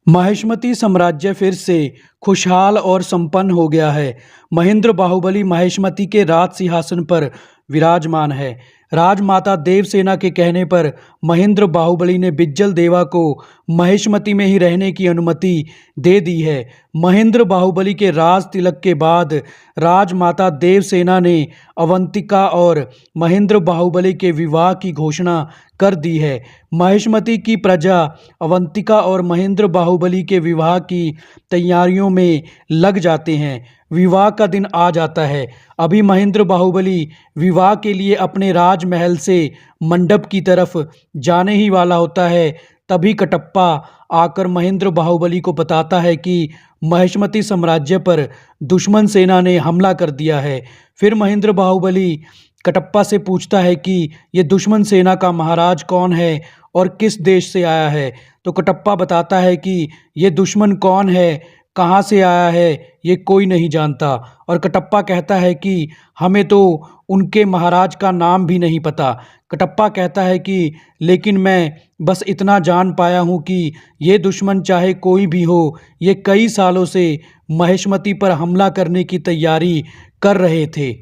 माहिष्मती साम्राज्य फिर से खुशहाल और संपन्न हो गया है। महेंद्र बाहुबली माहिष्मती के राज सिंहासन पर विराजमान है। राजमाता देवसेना के कहने पर महेंद्र बाहुबली ने बिज्जल देवा को माहिष्मती में ही रहने की अनुमति दे दी है। महेंद्र बाहुबली के राज तिलक के बाद राजमाता देवसेना ने अवंतिका और महेंद्र बाहुबली के विवाह की घोषणा कर दी है। माहिष्मती की प्रजा अवंतिका और महेंद्र बाहुबली के विवाह की तैयारियों में लग जाते हैं। विवाह का दिन आ जाता है। अभी महेंद्र बाहुबली विवाह के लिए अपने राजमहल से मंडप की तरफ जाने ही वाला होता है, तभी कटप्पा आकर महेंद्र बाहुबली को बताता है कि माहिष्मती साम्राज्य पर दुश्मन सेना ने हमला कर दिया है। फिर महेंद्र बाहुबली कटप्पा से पूछता है कि ये दुश्मन सेना का महाराज कौन है और किस देश से आया है। तो कटप्पा बताता है कि ये दुश्मन कौन है, कहाँ से आया है, ये कोई नहीं जानता। और कटप्पा कहता है कि हमें तो उनके महाराज का नाम भी नहीं पता। कटप्पा कहता है कि लेकिन मैं बस इतना जान पाया हूँ कि ये दुश्मन चाहे कोई भी हो, ये कई सालों से माहिष्मती पर हमला करने की तैयारी कर रहे थे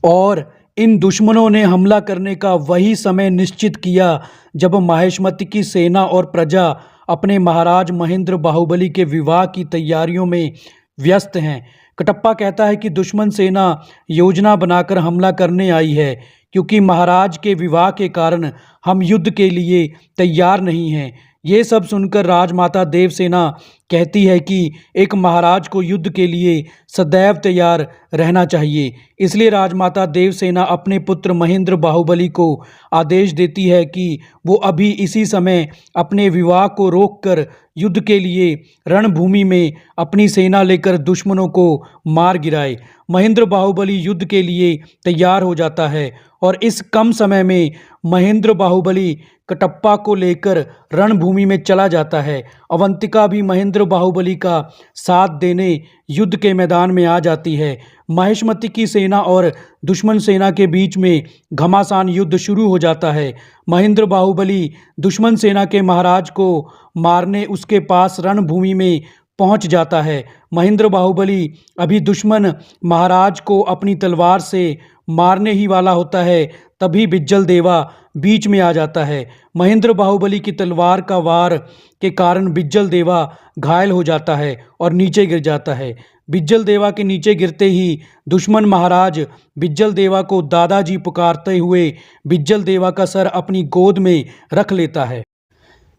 और इन दुश्मनों ने हमला करने का वही समय निश्चित किया जब माहिष्मती की सेना और प्रजा अपने महाराज महेंद्र बाहुबली के विवाह की तैयारियों में व्यस्त हैं। कटप्पा कहता है कि दुश्मन सेना योजना बनाकर हमला करने आई है, क्योंकि महाराज के विवाह के कारण हम युद्ध के लिए तैयार नहीं हैं। ये सब सुनकर राजमाता देवसेना कहती है कि एक महाराज को युद्ध के लिए सदैव तैयार रहना चाहिए। इसलिए राजमाता देवसेना अपने पुत्र महेंद्र बाहुबली को आदेश देती है कि वो अभी इसी समय अपने विवाह को रोककर युद्ध के लिए रणभूमि में अपनी सेना लेकर दुश्मनों को मार गिराए। महेंद्र बाहुबली युद्ध के लिए तैयार हो जाता है और इस कम समय में महेंद्र बाहुबली कटप्पा को लेकर रणभूमि में चला जाता है। अवंतिका भी महेंद्र बाहुबली का साथ देने युद्ध के मैदान में आ जाती है। माहिष्मती की सेना और दुश्मन सेना के बीच में घमासान युद्ध शुरू हो जाता है। महेंद्र बाहुबली दुश्मन सेना के महाराज को मारने उसके पास रणभूमि में पहुंच जाता है। महेंद्र बाहुबली अभी दुश्मन महाराज को अपनी तलवार से मारने ही वाला होता है, तभी बिज्जल देवा बीच में आ जाता है। महेंद्र बाहुबली की तलवार का वार के कारण बिज्जल देवा घायल हो जाता है और नीचे गिर जाता है। बिज्जल देवा के नीचे गिरते ही दुश्मन महाराज बिज्जल देवा को दादाजी पुकारते हुए बिज्जल देवा का सर अपनी गोद में रख लेता है।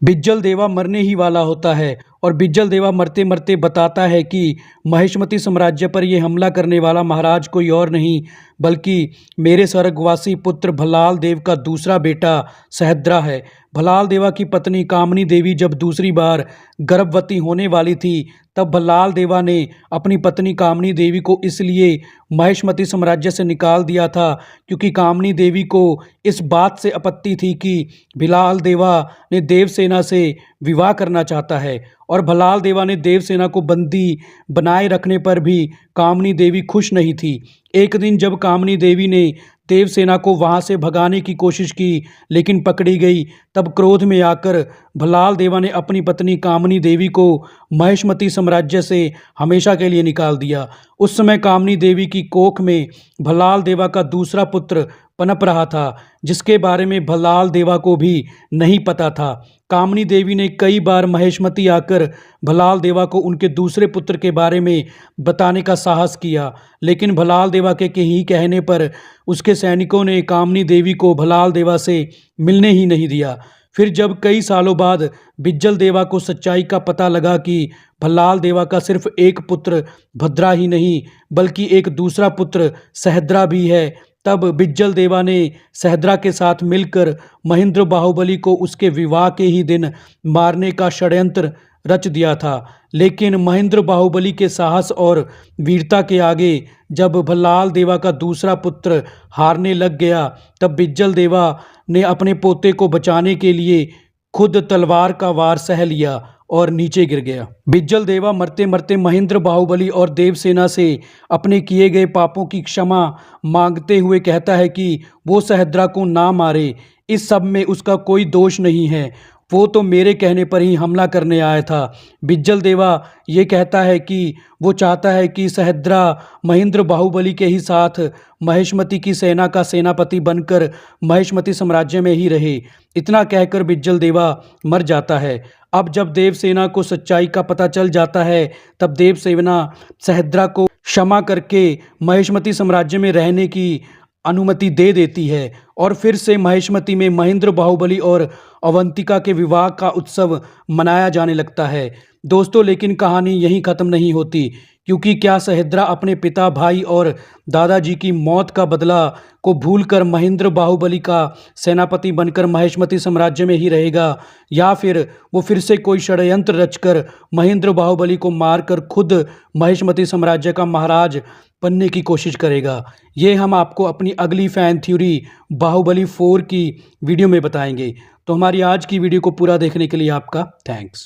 बिज्जल देवा मरने ही वाला होता है और बिज्जल देवा मरते मरते बताता है कि माहिष्मती साम्राज्य पर यह हमला करने वाला महाराज कोई और नहीं बल्कि मेरे स्वर्गवासी पुत्र भल्लाल देव का दूसरा बेटा सहद्रा है। भल्लाल देवा की पत्नी कामनी देवी जब दूसरी बार गर्भवती होने वाली थी, तब भल्लाल देवा ने अपनी पत्नी कामनी देवी को इसलिए माहिष्मती साम्राज्य से निकाल दिया था क्योंकि कामनी देवी को इस बात से आपत्ति थी कि भल्लाल देवा ने देवसेना से विवाह करना चाहता है और भल्लाल देवा ने देवसेना को बंदी बनाए रखने पर भी कामनी देवी खुश नहीं थी। एक दिन जब कामनी देवी ने देवसेना को वहां से भगाने की कोशिश की लेकिन पकड़ी गई, तब क्रोध में आकर भल्लाल देवा ने अपनी पत्नी कामनी देवी को माहिष्मती साम्राज्य से हमेशा के लिए निकाल दिया। उस समय कामनी देवी की कोख में भल्लाल देवा का दूसरा पुत्र पनप रहा था, जिसके बारे में भल्लाल देवा को भी नहीं पता था। कामनी देवी ने कई बार माहिष्मती आकर भल्लाल देवा को उनके दूसरे पुत्र के बारे में बताने का साहस किया, लेकिन भल्लाल देवा के ही कहने पर उसके सैनिकों ने कामनी देवी को भल्लाल देवा से मिलने ही नहीं दिया। फिर जब कई सालों बाद बिज्जल देवा को सच्चाई का पता लगा कि भल्लाल देवा का सिर्फ एक पुत्र भद्रा ही नहीं बल्कि एक दूसरा पुत्र सहद्रा भी है, तब बिज्जल देवा ने सहद्रा के साथ मिलकर महेंद्र बाहुबली को उसके विवाह के ही दिन मारने का षड्यंत्र रच दिया था। लेकिन महेंद्र बाहुबली के साहस और वीरता के आगे जब भल्लाल देवा का दूसरा पुत्र हारने लग गया, तब बिज्जल देवा ने अपने पोते को बचाने के लिए खुद तलवार का वार सह लिया और नीचे गिर गया। बिज्जल देवा मरते मरते महेंद्र बाहुबली और देवसेना से अपने किए गए पापों की क्षमा मांगते हुए कहता है कि वो सहद्रा को ना मारे, इस सब में उसका कोई दोष नहीं है। वो तो मेरे कहने पर ही हमला करने आया था। बिज्जल देवा ये कहता है कि वो चाहता है कि सहद्रा महेंद्र बाहुबली के ही साथ महेशमती की सेना का सेनापति बनकर महेशमती साम्राज्य में ही रहे। इतना कहकर बिज्जल देवा मर जाता है। अब जब देवसेना को सच्चाई का पता चल जाता है, तब देवसेना सहद्रा को क्षमा करके महेशमती साम्राज्य में रहने की अनुमति दे देती है और फिर से महेशमती में महेंद्र बाहुबली और अवंतिका के विवाह का उत्सव मनाया जाने लगता है। दोस्तों, लेकिन कहानी यहीं ख़त्म नहीं होती, क्योंकि क्या सहद्रा अपने पिता, भाई और दादाजी की मौत का बदला को भूलकर महेंद्र बाहुबली का सेनापति बनकर महेशमती साम्राज्य में ही रहेगा, या फिर वो फिर से कोई षड्यंत्र रचकर महेंद्र बाहुबली को मारकर खुद महेशमती साम्राज्य का महाराज बनने की कोशिश करेगा? ये हम आपको अपनी अगली फ़ैन थ्योरी बाहुबली 4 की वीडियो में बताएंगे। तो हमारी आज की वीडियो को पूरा देखने के लिए आपका थैंक्स।